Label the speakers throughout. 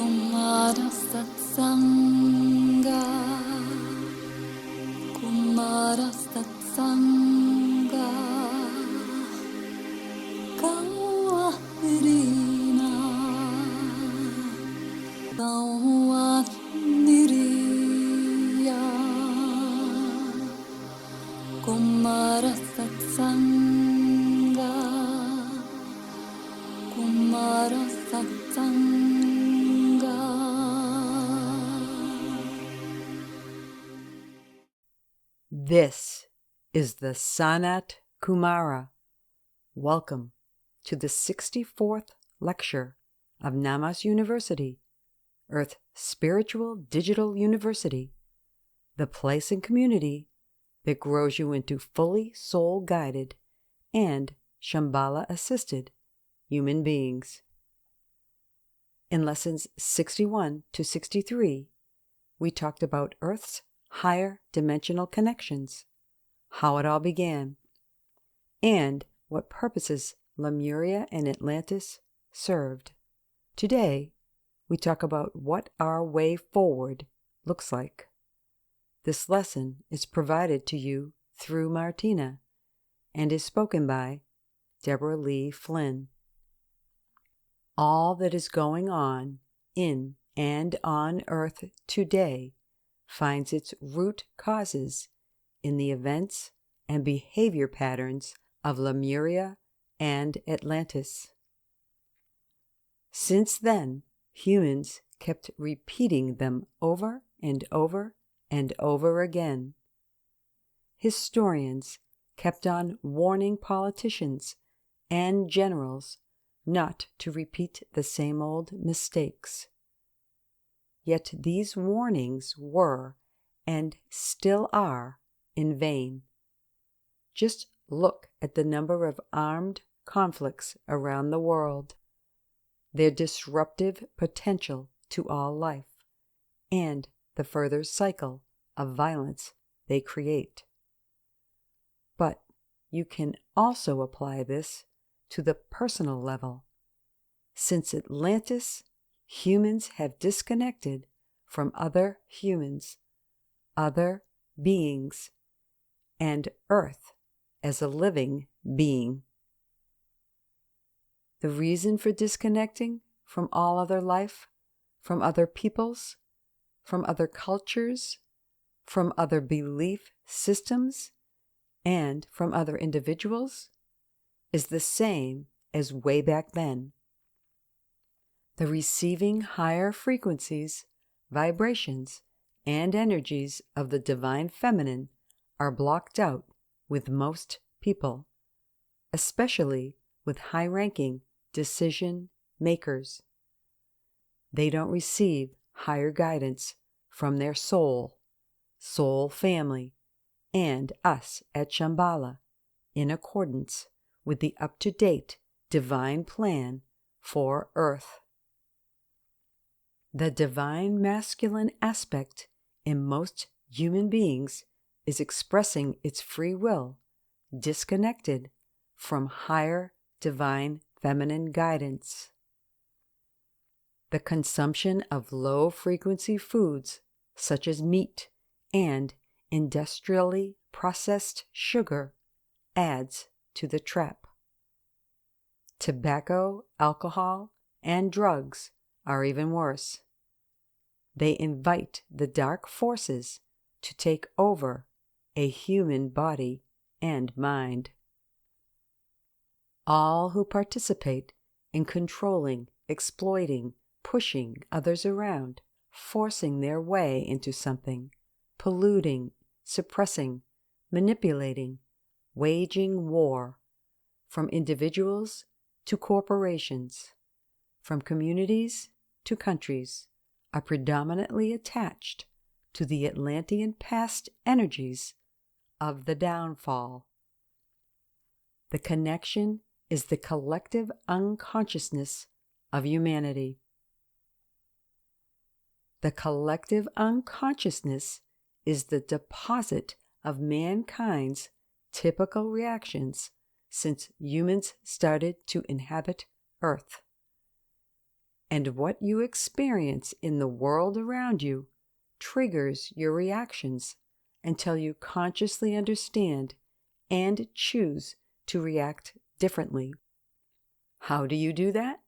Speaker 1: Kumara Satsanga, Kumara Satsanga, Kawahrina, Kawahniriya, Kumara Satsanga, Kumara Satsanga.
Speaker 2: This is the SANAT KUMARA. Welcome to the 64th lecture of Namas University, Earth Spiritual Digital University, the place and community that grows you into fully soul-guided and Shambhala-assisted human beings. In lessons 61 to 63, we talked about Earth's higher dimensional connections, how it all began, and what purposes Lemuria and Atlantis served. Today, we talk about what our way forward looks like. This lesson is provided to you through Martina and is spoken by Deborah Lee Flynn. All that is going on in and on Earth today finds its root causes in the events and behavior patterns of Lemuria and Atlantis. Since then, humans kept repeating them over and over and over again. Historians kept on warning politicians and generals not to repeat the same old mistakes. Yet these warnings were, and still are, in vain. Just look at the number of armed conflicts around the world, their disruptive potential to all life, and the further cycle of violence they create. But you can also apply this to the personal level. Since Atlantis, humans have disconnected from other humans, other beings, and Earth as a living being. The reason for disconnecting from all other life, from other peoples, from other cultures, from other belief systems, and from other individuals is the same as way back then. The receiving higher frequencies, vibrations, and energies of the divine feminine are blocked out with most people, especially with high-ranking decision makers. They don't receive higher guidance from their soul family, and us at Shambhala in accordance with the up-to-date divine plan for Earth. The divine masculine aspect in most human beings is expressing its free will, disconnected from higher divine feminine guidance. The consumption of low-frequency foods such as meat and industrially processed sugar adds to the trap. Tobacco, alcohol, and drugs are even worse. They invite the dark forces to take over a human body and mind. All who participate in controlling, exploiting, pushing others around, forcing their way into something, polluting, suppressing, manipulating, waging war, from individuals to corporations, from communities to countries, are predominantly attached to the Atlantean past energies of the downfall. The connection is the collective unconsciousness of humanity. The collective unconsciousness is the deposit of mankind's typical reactions since humans started to inhabit Earth. and what you experience in the world around you triggers your reactions until you consciously understand and choose to react differently. How do you do that?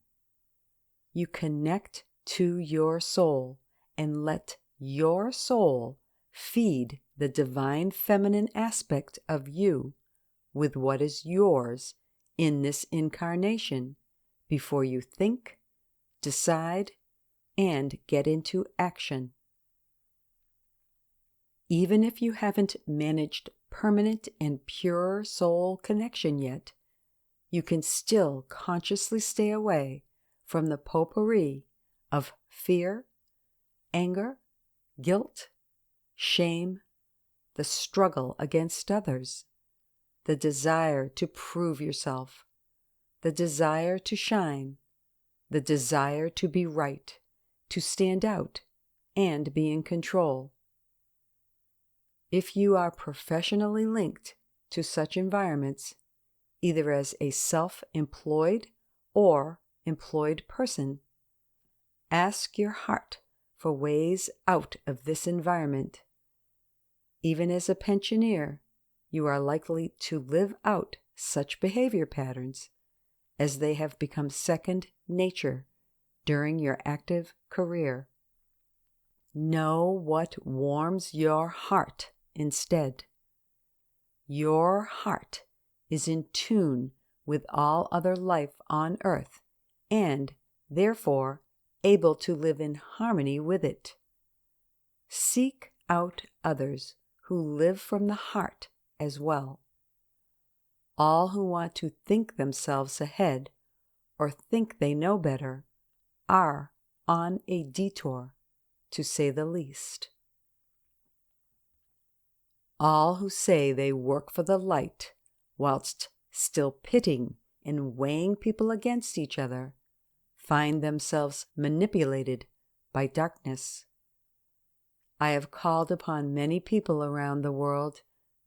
Speaker 2: You connect to your soul and let your soul feed the divine feminine aspect of you with what is yours in this incarnation before you think, decide, and get into action. Even if you haven't managed permanent and pure soul connection yet, you can still consciously stay away from the potpourri of fear, anger, guilt, shame, the struggle against others, the desire to prove yourself, the desire to shine, the desire to be right, to stand out, and be in control. If you are professionally linked to such environments, either as a self-employed or employed person, ask your heart for ways out of this environment. Even as a pensioner, you are likely to live out such behavior patterns as they have become second nature during your active career. Know what warms your heart instead. Your heart is in tune with all other life on earth and, therefore, able to live in harmony with it. Seek out others who live from the heart as well. All who want to think themselves ahead or think they know better are on a detour, to say the least. All who say they work for the light whilst still pitting and weighing people against each other find themselves manipulated by darkness. I have called upon many people around the world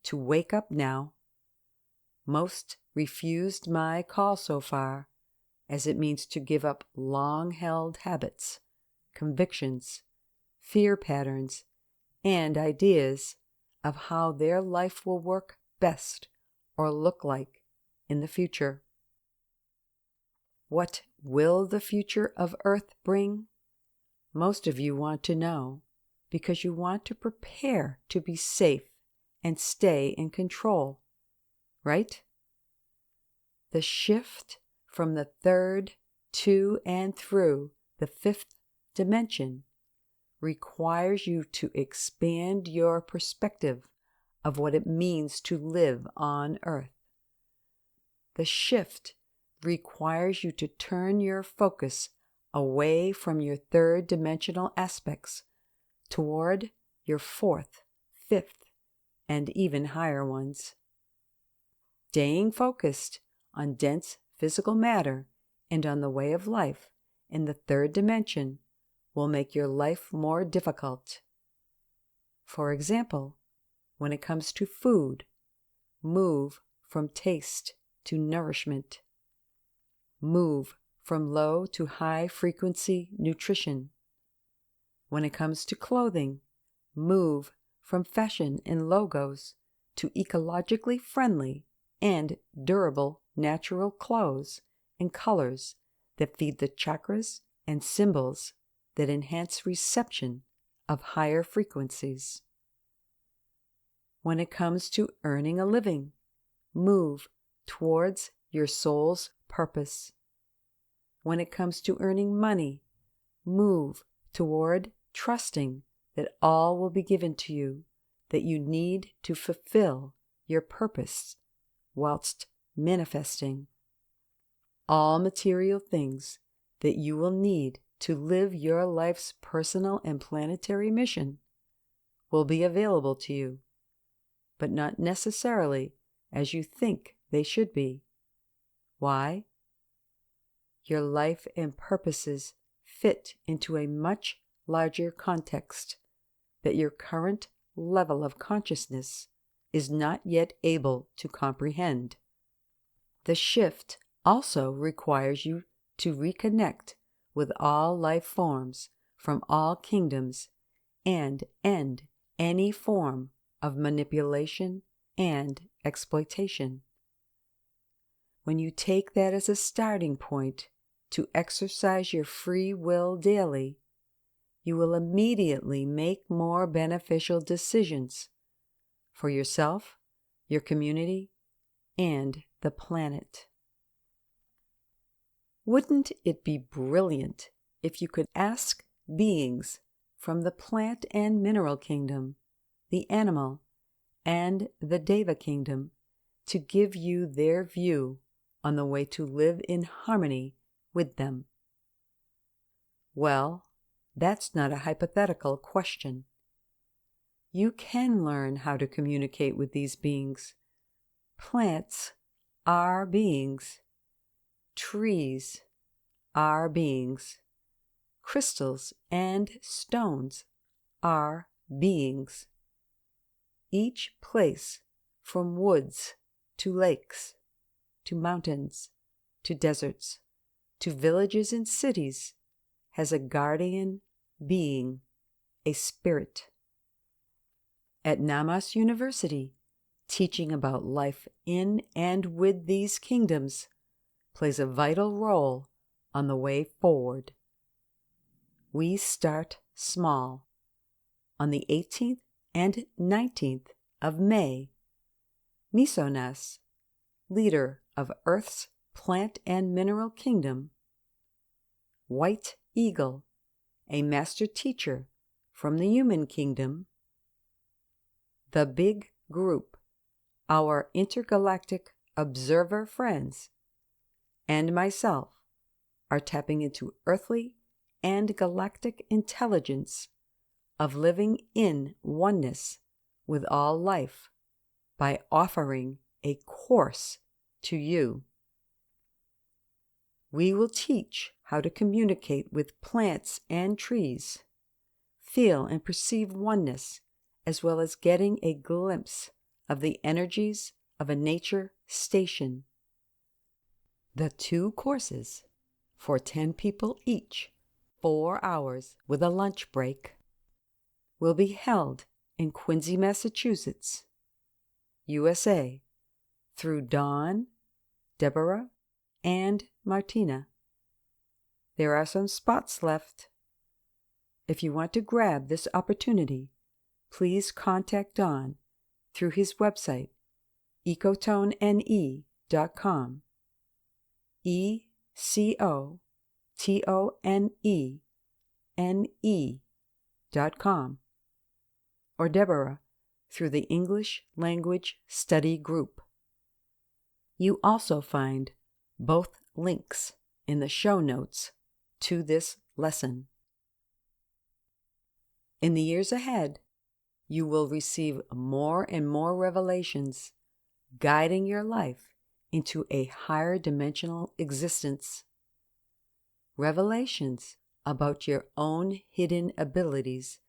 Speaker 2: to wake up now. Most refused my call so far, as it means to give up long-held habits, convictions, fear patterns, and ideas of how their life will work best or look like in the future. What will the future of Earth bring? Most of you want to know because you want to prepare to be safe and stay in control, right? The shift from the third to and through the fifth dimension requires you to expand your perspective of what it means to live on Earth. The shift requires you to turn your focus away from your third dimensional aspects toward your fourth, fifth, and even higher ones. Staying focused on dense physical matter and on the way of life in the third dimension will make your life more difficult. For example, when it comes to food, move from taste to nourishment. Move from low to high frequency nutrition. When it comes to clothing, move from fashion and logos to ecologically friendly and durable natural clothes and colors that feed the chakras and symbols that enhance reception of higher frequencies. When it comes to earning a living, move towards your soul's purpose. When it comes to earning money, move toward trusting that all will be given to you that you need to fulfill your purpose whilst manifesting. All material things that you will need to live your life's personal and planetary mission will be available to you, but not necessarily as you think they should be. Why? Your life and purposes fit into a much larger context that your current level of consciousness is not yet able to comprehend. The shift also requires you to reconnect with all life forms from all kingdoms and end any form of manipulation and exploitation. When you take that as a starting point to exercise your free will daily, you will immediately make more beneficial decisions for yourself, your community, and the planet. Wouldn't it be brilliant if you could ask beings from the plant and mineral kingdom, the animal, and the Deva kingdom to give you their view on the way to live in harmony with them? Well, that's not a hypothetical question. You can learn how to communicate with these beings. Plants are beings. Trees are beings. Crystals and stones are beings. Each place, from woods to lakes, to mountains, to deserts, to villages and cities, has a guardian being, a spirit. At Namas University, teaching about life in and with these kingdoms plays a vital role on the way forward. We start small. On the 18th and 19th of May, Misonas, leader of Earth's plant and mineral kingdom, White Eagle, a master teacher from the human kingdom, the Big Group, our intergalactic observer friends, and myself are tapping into earthly and galactic intelligence of living in oneness with all life by offering a course to you. We will teach how to communicate with plants and trees, feel and perceive oneness, as well as getting a glimpse of the energies of a nature station. The 2 courses, for 10 people each, 4 hours with a lunch break, will be held in Quincy, Massachusetts, USA, through Dawn, Deborah, and Martina. There are some spots left. If you want to grab this opportunity, please contact Don through his website, ecotonene.com, ecotonene.com, or Deborah through the English Language Study Group. You also find both links in the show notes to this lesson. In the years ahead, you will receive more and more revelations guiding your life into a higher dimensional existence. Revelations about your own hidden abilities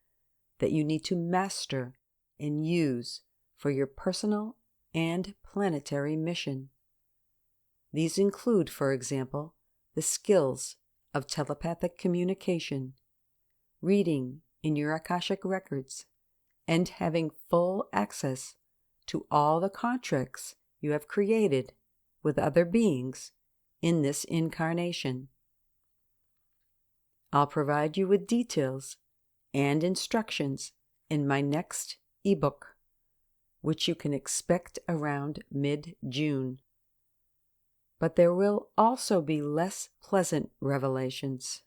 Speaker 2: that you need to master and use for your personal and planetary mission. These include, for example, the skills of telepathic communication, reading in your Akashic records, and having full access to all the contracts you have created with other beings in this incarnation. I'll provide you with details and instructions in my next ebook, which you can expect around mid-June. But there will also be less pleasant revelations.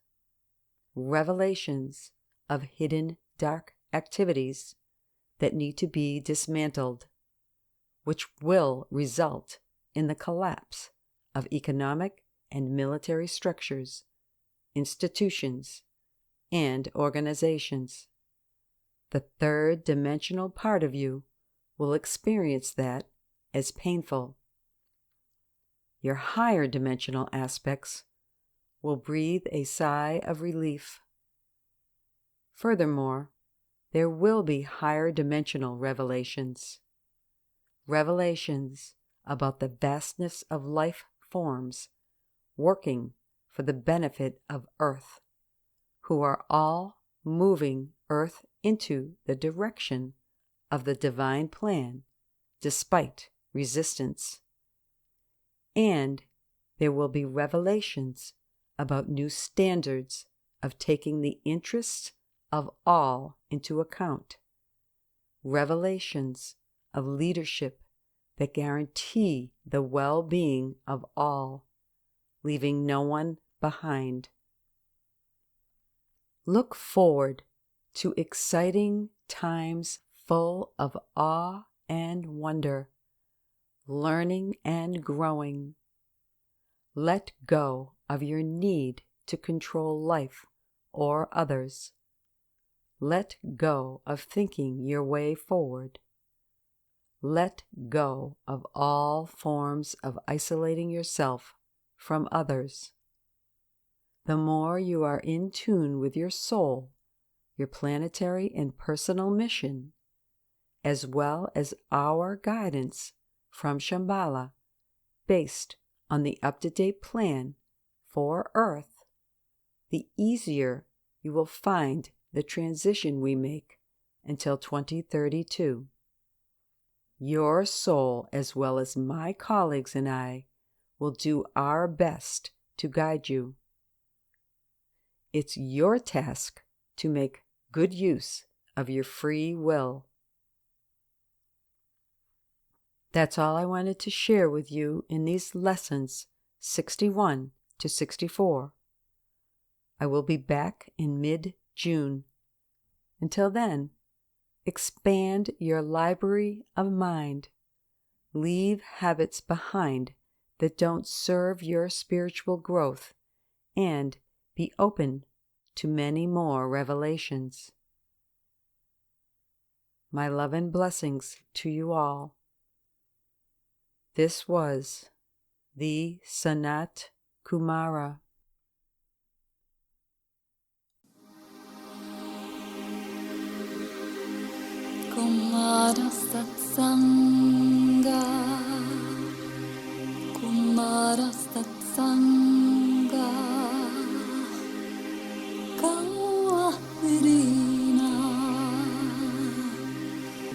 Speaker 2: Revelations of hidden dark activities that need to be dismantled, which will result in the collapse of economic and military structures, institutions, and organizations. The third dimensional part of you will experience that as painful. Your higher dimensional aspects will breathe a sigh of relief. Furthermore, there will be higher dimensional revelations. Revelations about the vastness of life forms working for the benefit of Earth, who are all moving Earth into the direction of the divine plan despite resistance. And there will be revelations about new standards of taking the interests of all into account, revelations of leadership that guarantee the well-being of all, leaving no one behind. Look forward to exciting times full of awe and wonder, learning and growing. Let go of your need to control life or others. Let go of thinking your way forward. Let go of all forms of isolating yourself from others. The more you are in tune with your soul, your planetary and personal mission, as well as our guidance from Shambhala, based on the up-to-date plan for Earth, the easier you will find the transition we make until 2032. Your soul, as well as my colleagues and I, will do our best to guide you. It's your task to make good use of your free will. That's all I wanted to share with you in these lessons 61 to 64. I will be back in mid-June. Until then, expand your library of mind. Leave habits behind that don't serve your spiritual growth, and be open to many more revelations. My love and blessings to you all. This was the Sanat Kumara.
Speaker 1: Kumara Satsanga, Kumara Satsanga, Kawahrina,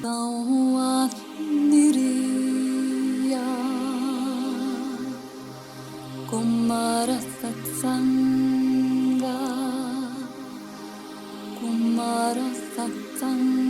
Speaker 1: Kawahniriya, Kumara Satsanga, Kumara Satsanga.